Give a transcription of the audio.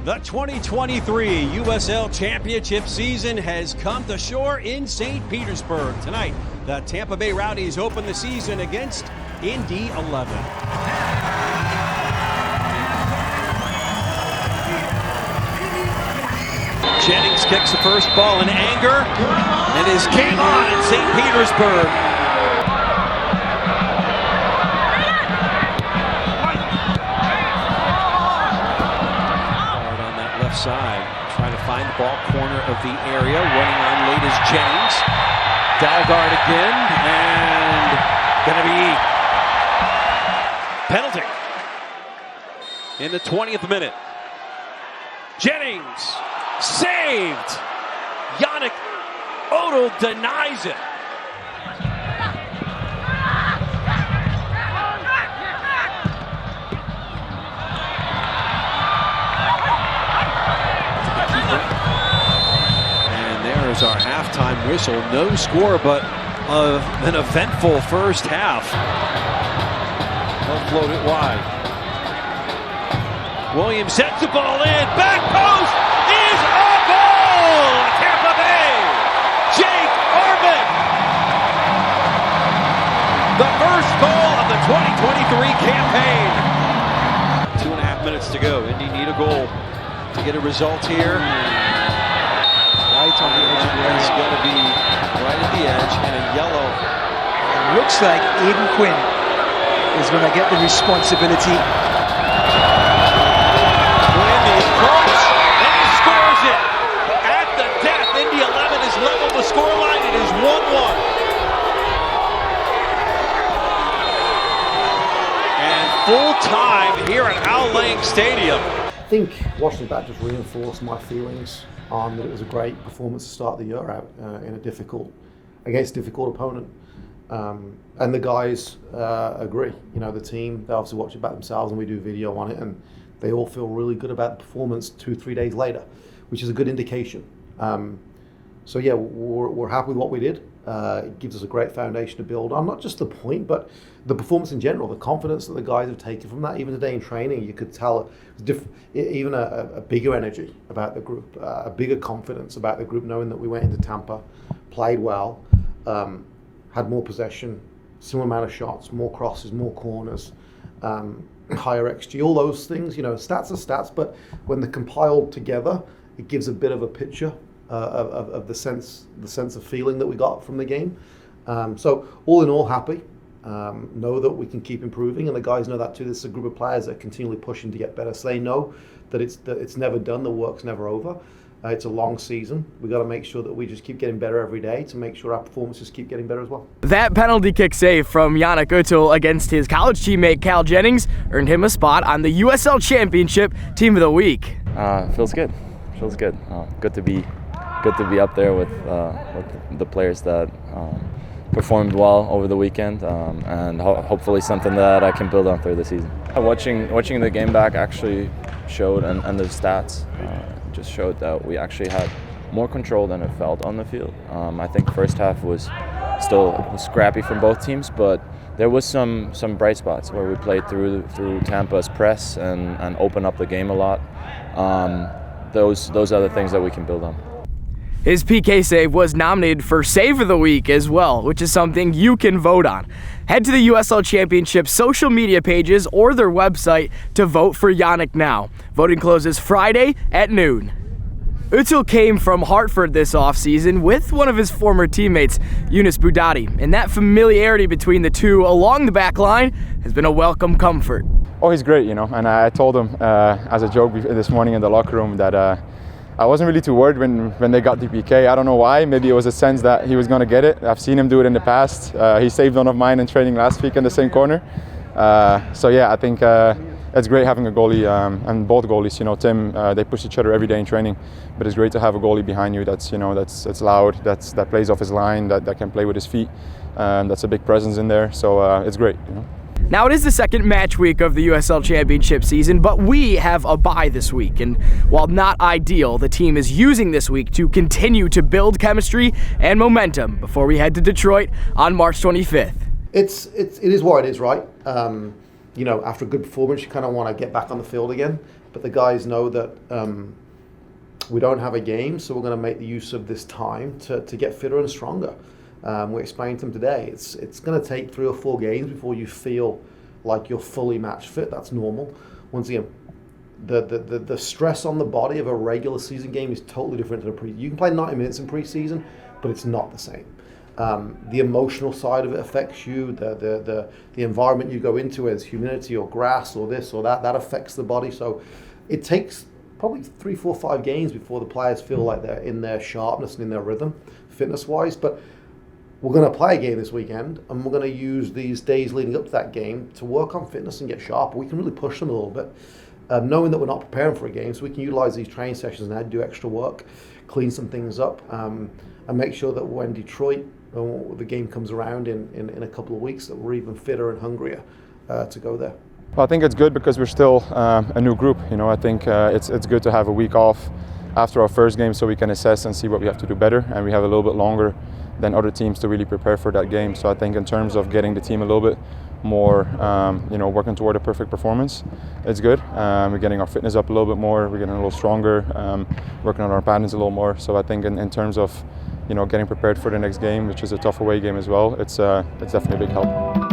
The 2023 USL Championship season has come to shore in St. Petersburg. Tonight, the Tampa Bay Rowdies open the season against Indy 11. Jennings kicks the first ball in anger, and is game on in St. Petersburg. Hard on that left side, trying to find the ball, corner of the area. Running on late is Jennings. Dalgard again, and going to be penalty in the 20th minute. Jennings saved. Yannick Odell denies it. And there's our halftime whistle. No score, but an eventful first half. They'll float it wide. Williams sets the ball in. Back post is a goal! Tampa Bay! Jake Orban! The first goal of the 2023 campaign. 2.5 minutes to go. Indy need a goal to get a result here. Right on the edge of the area. It's going to be right at the edge and in yellow. It looks like Aiden Quinn is going to get the responsibility. And he scores it at the death. Indy 11 has leveled the scoreline. It is 1-1. And full time here at Al Lang Stadium. I think watching that just reinforced my feelings on that it was a great performance to start the year out in a difficult opponent. And the guys agree. You know, the team, they obviously watch it back themselves and we do video on it, and they all feel really good about the performance 2-3 days later, which is a good indication. So yeah, we're happy with what we did. It gives us a great foundation to build on, not just the point, but the performance in general, the confidence that the guys have taken from that. Even today in training, you could tell even a bigger energy about the group, a bigger confidence about the group, knowing that we went into Tampa, played well, had more possession, similar amount of shots, more crosses, more corners, higher XG, all those things. You know, stats are stats, but when they're compiled together, it gives a bit of a picture of the sense of feeling that we got from the game. So all in all, happy. Know that we can keep improving, and the guys know that too. This is a group of players that are continually pushing to get better, so they know that it's never done, the work's never over. It's a long season. We got to make sure that we just keep getting better every day to make sure our performances keep getting better as well. That penalty kick save from Yannick Odell against his college teammate Cal Jennings earned him a spot on the USL Championship Team of the Week. Feels good. Good to be up there with the players that performed well over the weekend, and hopefully something that I can build on through the season. Watching the game back actually showed, and the stats just showed that we actually had more control than it felt on the field. I think first half was still scrappy from both teams, but there was some bright spots where we played through Tampa's press and open up the game a lot. Those are the things that we can build on. His PK save was nominated for Save of the Week as well, which is something you can vote on. Head to the USL Championship social media pages or their website to vote for Yannick now. Voting closes Friday at noon. Özil came from Hartford this offseason with one of his former teammates, Yunus Boudadi, and that familiarity between the two along the back line has been a welcome comfort. Oh, he's great, you know, and I told him as a joke this morning in the locker room that I wasn't really too worried when they got the PK. I don't know why. Maybe it was a sense that he was going to get it. I've seen him do it in the past. He saved one of mine in training last week in the same corner. So yeah, I think it's great having a goalie, and both goalies. You know, Tim, they push each other every day in training, but it's great to have a goalie behind you that's loud, that plays off his line, that can play with his feet. That's a big presence in there. So it's great. You know. Now, it is the second match week of the USL Championship season, but we have a bye this week, and while not ideal, the team is using this week to continue to build chemistry and momentum before we head to Detroit on March 25th. It is what it is, right? You know, after a good performance, you kind of want to get back on the field again. but the guys know that we don't have a game, so we're going to make the use of this time to get fitter and stronger. We explained to them today, it's going to take 3 or 4 games before you feel like you're fully match fit. That's normal. Once again, the stress on the body of a regular season game is totally different to the pre. You can play 90 minutes in preseason, but it's not the same. The emotional side of it affects you. The environment you go into, as humidity or grass or this or that affects the body. So it takes probably 3, 4, 5 games before the players feel like they're in their sharpness and in their rhythm, fitness-wise. But we're going to play a game this weekend, and we're going to use these days leading up to that game to work on fitness and get sharper. We can really push them a little bit, knowing that we're not preparing for a game, so we can utilize these training sessions now to do extra work, clean some things up, and make sure that when Detroit, the game comes around in a couple of weeks, that we're even fitter and hungrier to go there. Well, I think it's good because we're still a new group. You know, I think it's good to have a week off after our first game so we can assess and see what we have to do better, and we have a little bit longer than other teams to really prepare for that game. So I think in terms of getting the team a little bit more, working toward a perfect performance, it's good. We're getting our fitness up a little bit more, we're getting a little stronger, working on our patterns a little more. So I think in terms of getting prepared for the next game, which is a tough away game as well, it's definitely a big help.